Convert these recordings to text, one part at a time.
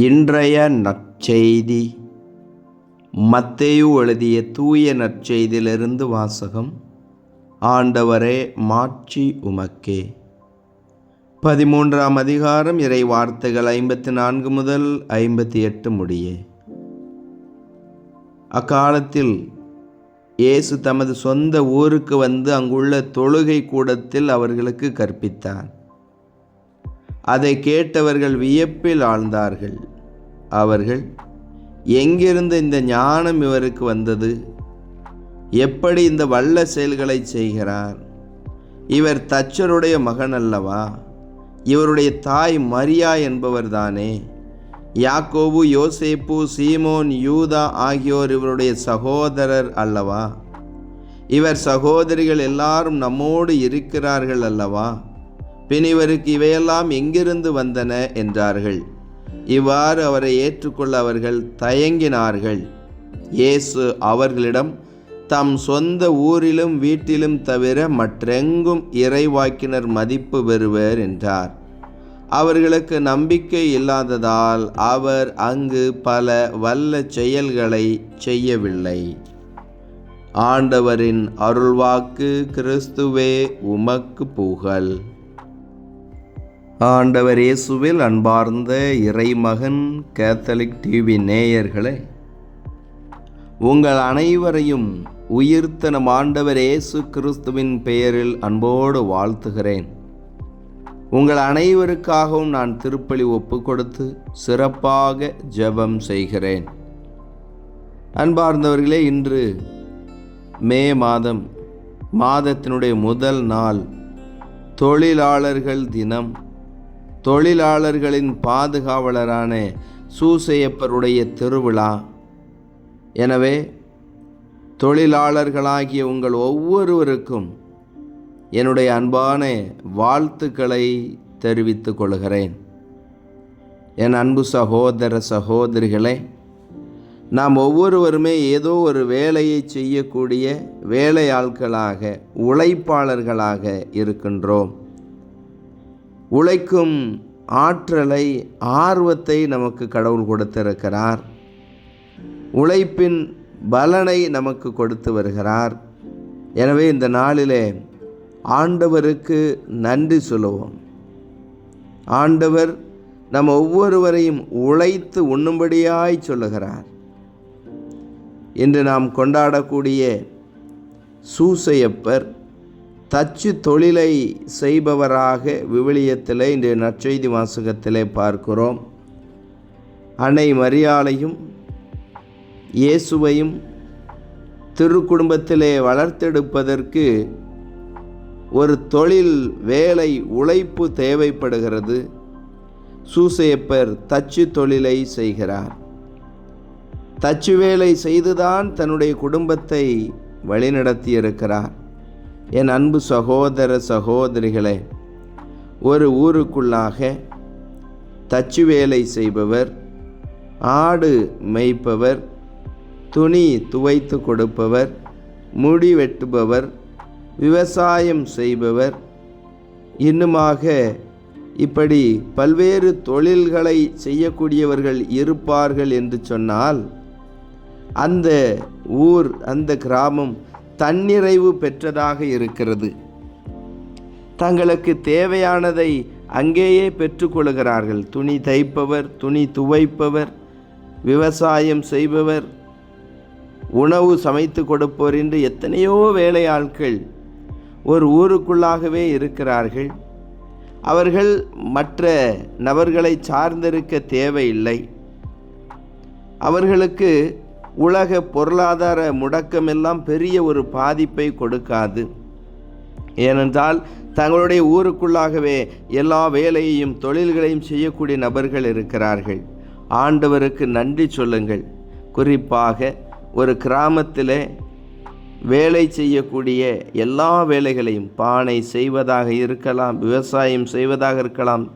இன்றைய நற்செய்தி மத்தேயு எழுதிய தூய நற்செய்தியிலிருந்து வாசகம். ஆண்டவரே, மாட்சி உமக்கே. 13ஆம் அதிகாரம், இறை வார்த்தைகள் 54 முதல் 58 முடிய. அக்காலத்தில் இயேசு தமது சொந்த ஊருக்கு வந்து அங்குள்ள தொழுகை கூடத்தில் அவர்களுக்கு கற்பித்தார். அதை கேட்டவர்கள் வியப்பில் ஆழ்ந்தார்கள். அவர்கள், எங்கிருந்து இந்த ஞானம் இவருக்கு வந்தது? எப்படி இந்த வல்ல செயல்களை செய்கிறார்? இவர் தச்சருடைய மகன் அல்லவா? இவருடைய தாய் மரியா என்பவர்தானே? யாக்கோபு, யோசேப்பு, சீமோன், யூதா ஆகியோர் இவருடைய சகோதரர் அல்லவா? இவர் சகோதரிகள் எல்லாரும் நம்மோடு இருக்கிறார்கள் அல்லவா? பின் இவருக்கு இவையெல்லாம் எங்கிருந்து வந்தன என்றார்கள். இவ்வாறு அவரை ஏற்றுக்கொள்ள அவர்கள் தயங்கினார்கள். இயேசு அவர்களிடம், தம் சொந்த ஊரிலும் வீட்டிலும் தவிர மற்றெங்கும் இறைவாக்கினர் மதிப்பு பெறுவர் என்றார். அவர்களுக்கு நம்பிக்கை இல்லாததால் அவர் அங்கு பல வல்ல செயல்களை செய்யவில்லை. ஆண்டவரின் அருள்வாக்கு. கிறிஸ்துவே உமக்கு புகழ். ஆண்டவர் இயேசுவில் அன்பார்ந்த இறைமகன் கேத்தலிக் டிவி நேயர்களே, உங்கள் அனைவரையும் உயிர்த்த நம் ஆண்டவர் இயேசு கிறிஸ்துவின் பெயரில் அன்போடு வாழ்த்துகிறேன். உங்கள் அனைவருக்காகவும் நான் திருப்பலி ஒப்பு கொடுத்து சிறப்பாக ஜெபம் செய்கிறேன். அன்பார்ந்தவர்களே, இன்று மே மாதத்தினுடைய முதல் நாள், தொழிலாளர்கள் தினம். தொழிலாளர்களின் பாதுகாவலரான சூசையப்பருடைய திருவிழா. எனவே தொழிலாளர்களாகிய உங்கள் ஒவ்வொருவருக்கும் என்னுடைய அன்பான வாழ்த்துக்களை தெரிவித்துக் கொள்கிறேன். என் அன்பு சகோதர சகோதரிகளே, நாம் ஒவ்வொருவருமே ஏதோ ஒரு வேலையை செய்யக்கூடிய வேலையாட்களாக, உழைப்பாளர்களாக இருக்கின்றோம். உழைக்கும் ஆற்றலை, ஆர்வத்தை நமக்கு கடவுள் கொடுத்திருக்கிறார். உழைப்பின் பலனை நமக்கு கொடுத்து வருகிறார். எனவே இந்த நாளிலே ஆண்டவருக்கு நன்றி சொல்லுவோம். ஆண்டவர் நம் ஒவ்வொருவரையும் உழைத்து உண்ணும்படியாய் சொல்லுகிறார். இன்று நாம் கொண்டாடக்கூடிய சூசையப்பர் தச்சு தொழிலை செய்பவராக விவிலியத்திலே இன்றைய நற்செய்தி வாசகத்திலே பார்க்கிறோம். அன்னை மரியாளையும் இயேசுவையும் திருக்குடும்பத்திலே வளர்த்தெடுப்பதற்கு ஒரு தொழில், வேலை, உழைப்பு தேவைப்படுகிறது. சூசையப்பர் தச்சு தொழிலை செய்கிறார். தச்சு வேலை செய்துதான் தன்னுடைய குடும்பத்தை வழிநடத்தியிருக்கிறார். என் அன்பு சகோதர சகோதரிகளே, ஒரு ஊருக்குள்ளாக தச்சு வேலை செய்பவர், ஆடு மேய்ப்பவர், துணி துவைத்து கொடுப்பவர், முடி வெட்டுபவர், விவசாயம் செய்பவர், இன்னுமாக இப்படி பல்வேறு தொழில்களை செய்யக்கூடியவர்கள் இருப்பார்கள் என்று சொன்னால், அந்த ஊர், அந்த கிராமம் தன்னிறைவு பெற்றதாக இருக்கிறது. தங்களுக்கு தேவையானதை அங்கேயே பெற்றுக்கொள்கிறார்கள். துணி தைப்பவர், துணி துவைப்பவர், விவசாயம் செய்பவர், உணவு சமைத்து கொடுப்பவர் என்று எத்தனையோ வேலையாட்கள் ஒரு ஊருக்குள்ளாகவே இருக்கிறார்கள். அவர்கள் மற்ற நபர்களை சார்ந்திருக்க தேவையில்லை. அவர்களுக்கு உலக பொருளாதார முடக்கமெல்லாம் பெரிய ஒரு பாதிப்பை கொடுக்காது. ஏனென்றால் தங்களுடைய ஊருக்குள்ளாகவே எல்லா வேலையையும் தொழில்களையும் செய்யக்கூடிய நபர்கள் இருக்கிறார்கள். ஆண்டவருக்கு நன்றி சொல்லுங்கள். குறிப்பாக ஒரு கிராமத்தில் வேலை செய்யக்கூடிய எல்லா வேலைகளையும், பானை செய்வதாக இருக்கலாம், விவசாயம் செய்வதாக இருக்கலாம்,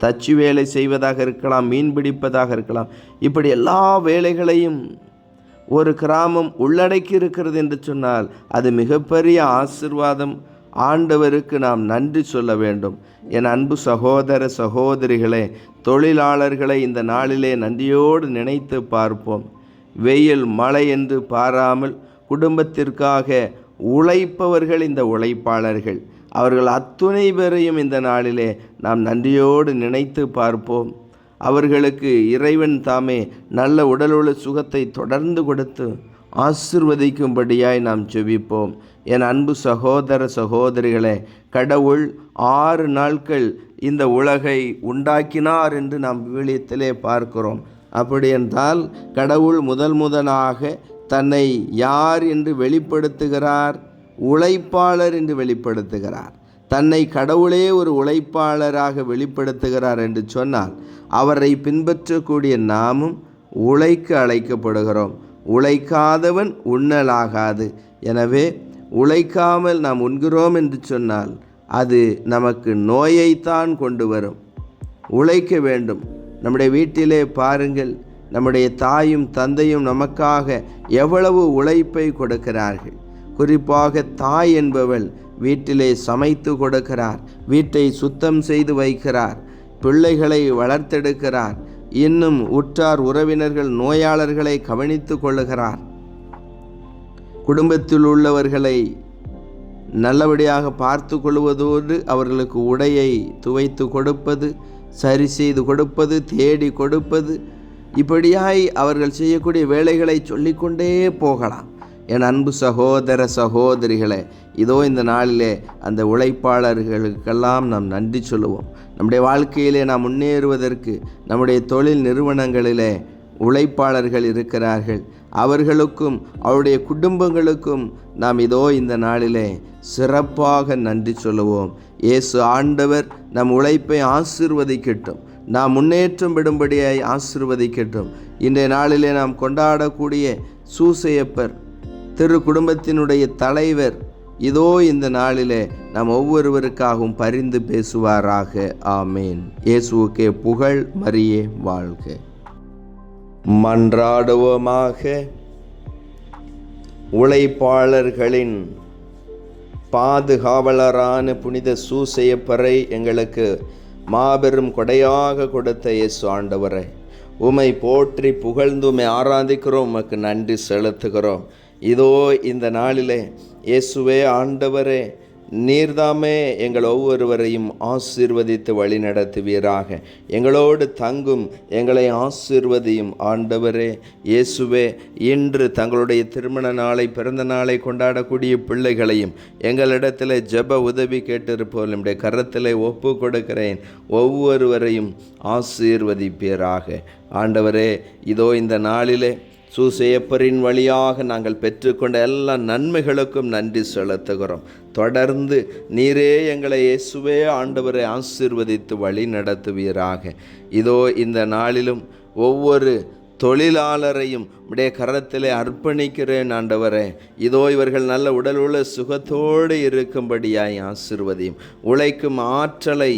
தச்சு வேலை செய்வதாக இருக்கலாம், மீன் பிடிப்பதாக இருக்கலாம், இப்படி எல்லா வேலைகளையும் ஒரு கிராமம் உள்ளடக்கி இருக்கிறது என்று சொன்னால் அது மிகப்பெரிய ஆசீர்வாதம், ஆண்டவருக்கு நாம் நன்றி சொல்ல வேண்டும். என் அன்பு சகோதர சகோதரிகளே, தொழிலாளர்களை இந்த நாளிலே நன்றியோடு நினைத்து பார்ப்போம். வெயில் மழை என்று பாராமல் குடும்பத்திற்காக உழைப்பவர்கள் இந்த உழைப்பாளர்கள். அவர்கள் அத்துணை பேரையும் இந்த நாளிலே நாம் நன்றியோடு நினைத்து பார்ப்போம். அவர்களுக்கு இறைவன் தாமே நல்ல உடலுள்ள சுகத்தை தொடர்ந்து கொடுத்து ஆசிர்வதிக்கும்படியாய் நாம் ஜெபிப்போம். என் அன்பு சகோதர சகோதரிகளே, கடவுள் 6 நாட்கள் இந்த உலகை உண்டாக்கினார் என்று நாம் விவிலியத்திலே பார்க்கிறோம். அப்படி என்றால் கடவுள் முதலாக தன்னை யார் என்று வெளிப்படுத்துகிறார்? உழைப்பாளர் என்று வெளிப்படுத்துகிறார். தன்னை கடவுளே ஒரு உழைப்பாளராக வெளிப்படுத்துகிறார் என்று சொன்னால் அவரை பின்பற்றக்கூடிய நாமும் உழைக்க அழைக்கப்படுகிறோம். உழைக்காதவன் உண்ணலாகாது. எனவே உழைக்காமல் நாம் உண்கிறோம் என்று சொன்னால் அது நமக்கு நோயைத்தான் கொண்டு வரும். உழைக்க வேண்டும். நம்முடைய வீட்டிலே பாருங்கள், நம்முடைய தாயும் தந்தையும் நமக்காக எவ்வளவு உழைப்பை கொடுக்கிறார்கள். குறிப்பாக தாய் என்பவள் வீட்டிலே சமைத்து கொடுக்கிறார், வீட்டை சுத்தம் செய்து வைக்கிறார், பிள்ளைகளை வளர்த்தெடுக்கிறார், இன்னும் உற்றார் உறவினர்கள் நோயாளர்களை கவனித்து கொள்ளுகிறார். குடும்பத்தில் உள்ளவர்களை நல்லபடியாக பார்த்து கொள்வதோடு அவர்களுக்கு உடையை துவைத்து கொடுப்பது, சரி செய்து கொடுப்பது, தேடி கொடுப்பது, இப்படியாய் அவர்கள் செய்யக்கூடிய வேலைகளை சொல்லிக்கொண்டே போகலாம். என் அன்பு சகோதர சகோதரிகளே, இதோ இந்த நாளிலே அந்த உழைப்பாளர்களுக்கெல்லாம் நாம் நன்றி சொல்லுவோம். நம்முடைய வாழ்க்கையிலே நாம் முன்னேறுவதற்கு நம்முடைய தொழில் நிறுவனங்களிலே உழைப்பாளர்கள் இருக்கிறார்கள். அவர்களுக்கும் அவருடைய குடும்பங்களுக்கும் நாம் இதோ இந்த நாளிலே சிறப்பாக நன்றி சொல்லுவோம். இயேசு ஆண்டவர் நம் உழைப்பை ஆசீர்வதிக்கட்டும், நாம் முன்னேற்றம் விடும்படியாய் ஆசீர்வதிக்கட்டும். இன்றைய நாளிலே நாம் கொண்டாடக்கூடிய சூசையப்பர் திரு குடும்பத்தினுடைய தலைவர் இதோ இந்த நாளிலே நாம் ஒவ்வொருவருக்காகவும் பரிந்து பேசுவாராக. ஆமேன். இயேசுவுக்கே புகழ், மரியே வாழ்க. மன்றாடுவோமாக. உழைப்பாளர்களின் பாதுகாவலரான புனித சூசையப்பரை எங்களுக்கு மாபெரும் கொடையாக கொடுத்த இயேசு ஆண்டவரை உம்மை போற்றி புகழ்ந்து உம்மை ஆராதிக்கிறோம், உமக்கு நன்றி செலுத்துகிறோம். இதோ இந்த நாளிலே இயேசுவே ஆண்டவரே, நீர்தாமே எங்கள் ஒவ்வொருவரையும் ஆசீர்வதித்து வழி நடத்துவீராக. எங்களோடு தங்கும், எங்களை ஆசீர்வதியும் ஆண்டவரே. இயேசுவே, இன்று தங்களுடைய திருமண நாளை, பிறந்த நாளை கொண்டாடக்கூடிய பிள்ளைகளையும் எங்களிடத்தில் ஜெப உதவி கேட்டிருப்போம் நம்முடைய கரத்தில் ஒப்பு கொடுக்கிறேன். ஒவ்வொருவரையும் ஆசீர்வதிப்பீராக. ஆண்டவரே, இதோ இந்த நாளிலே சூசையப்பரின் வழியாக நாங்கள் பெற்றுக்கொண்ட எல்லா நன்மைகளுக்கும் நன்றி செலுத்துகிறோம். தொடர்ந்து நீரே எங்களை இயேசுவே ஆண்டவரை ஆசீர்வதித்து வழி நடத்துவீராக. இதோ இந்த நாளிலும் ஒவ்வொரு தொழிலாளரையும் உடைய கரத்திலே அர்ப்பணிக்கிறேன் ஆண்டவரே. இதோ இவர்கள் நல்ல உடல் உள்ள சுகத்தோடு இருக்கும்படியாய் ஆசீர்வதியும். உழைக்கும் ஆற்றலை,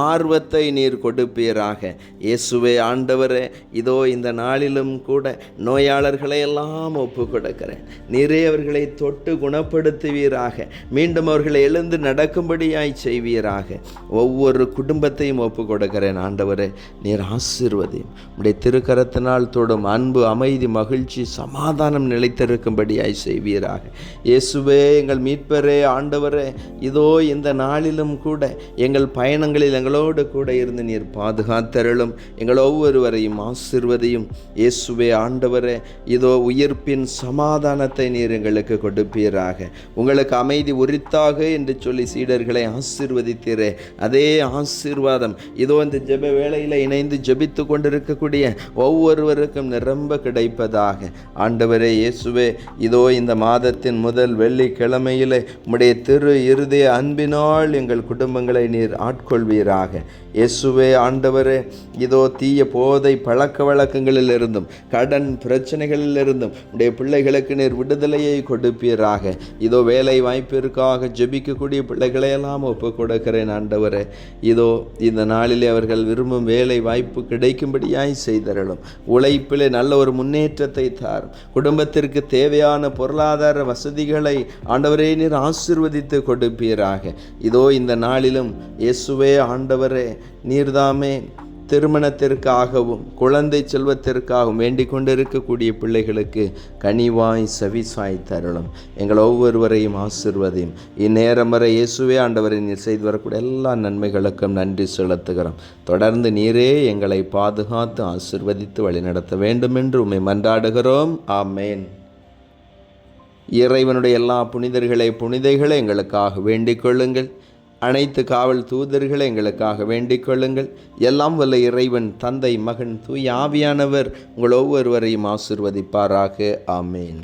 ஆர்வத்தை நீர் கொடுப்பீராக. இயேசுவே ஆண்டவரே, இதோ இந்த நாளிலும் கூட நோயாளர்களை எல்லாம் ஒப்பு கொடுக்கிறேன். நீரே அவர்களை தொட்டு குணப்படுத்துவீராக. மீண்டும் அவர்களை எழுந்து நடக்கும்படியாய் செய்வீராக. ஒவ்வொரு குடும்பத்தையும் ஒப்பு கொடுக்கிறேன் ஆண்டவரே. நீர் ஆசீர்வதியும். உடைய திருக்கரத்தினால் தொடும் அன்பு, அமைதி, மகிழ்ச்சி, சமாதானம் நிலைத்திருக்கும்படியாய் செய்வீராக. இயேசுவே எங்கள் மீட்பரே ஆண்டவரே, இதோ இந்த நாளிலும் கூட எங்கள் பயணங்களில் எங்களோடு கூட இருந்து நீர் பாதுகாத்தருளும். எங்கள் ஒவ்வொருவரையும் ஆசீர்வதியும். இயேசுவே ஆண்டவரே, இதோ உயிர்ப்பின் சமாதானத்தை நீர் எங்களுக்கு கொடுப்பீராக. உங்களுக்கு அமைதி உரித்தாக என்று சொல்லி சீடர்களை ஆசீர்வதித்தீரே, அதே ஆசீர்வாதம் இதோ இந்த ஜெப வேளையில் இணைந்து ஜெபித்து கொண்டிருக்கக்கூடிய ஒவ்வொருவருக்கும் நிரம்ப கிடைப்பதாக. ஆண்டவரே இயேசுவே, இதோ இந்த மாதத்தின் முதல் வெள்ளிக்கிழமையிலே உம்முடைய திரு இருதய அன்பினால் எங்கள் குடும்பங்களை நீர் ஆட்கொள்வீராக. இயேசுவே ஆண்டவரே, இதோ தீய போதை பழக்க வழக்கங்களில் இருந்தும் கடன் பிரச்சனைகளிலிருந்தும் உடைய பிள்ளைகளுக்கு நீர் விடுதலையை கொடுப்பீராக. இதோ வேலை வாய்ப்பிற்காக ஜெபிக்கக்கூடிய பிள்ளைகளையெல்லாம் ஒப்பு கொடுக்கிறேன் ஆண்டவரே. இதோ இந்த நாளிலே அவர்கள் விரும்பும் வேலை வாய்ப்பு கிடைக்கும்படியாய் செய்தருளும். உழைப்பிலே நல்ல ஒரு முன்னேற்றத்தை சந்தோஷத்தை தாரும். குடும்பத்திற்கு தேவையான பொருளாதார வசதிகளை ஆண்டவரே நீர் ஆசீர்வதித்து கொடுப்பீராக. இதோ இந்த நாளிலும் இயேசுவே ஆண்டவரே நீர்தாமே திருமணத்திற்காகவும் குழந்தை செல்வத்திற்காகவும் வேண்டிக் கொண்டிருக்கக்கூடிய பிள்ளைகளுக்கு கனிவாய் செவிசாய் தருளும். எங்கள் ஒவ்வொருவரையும் ஆசீர்வதியும். இந்நேரம் வரை இயேசுவே ஆண்டவரை நீர் செய்து வரக்கூடிய எல்லா நன்மைகளுக்கும் நன்றி செலுத்துகிறோம். தொடர்ந்து நீரே எங்களை பாதுகாத்து ஆசீர்வதித்து வழிநடத்த வேண்டும் என்று உம்மை மன்றாடுகிறோம். ஆமேன். இறைவனுடைய எல்லா புனிதர்களை எங்களுக்காக வேண்டிக் கொள்ளுங்கள். அனைத்து காவல் தூதர்களை எங்களுக்காக வேண்டிக் கொள்ளுங்கள். எல்லாம் வல்ல இறைவன் தந்தை, மகன், தூய ஆவியானவர் உங்கள் ஒவ்வொருவரையும் ஆசீர்வதிப்பாராக. ஆமேன்.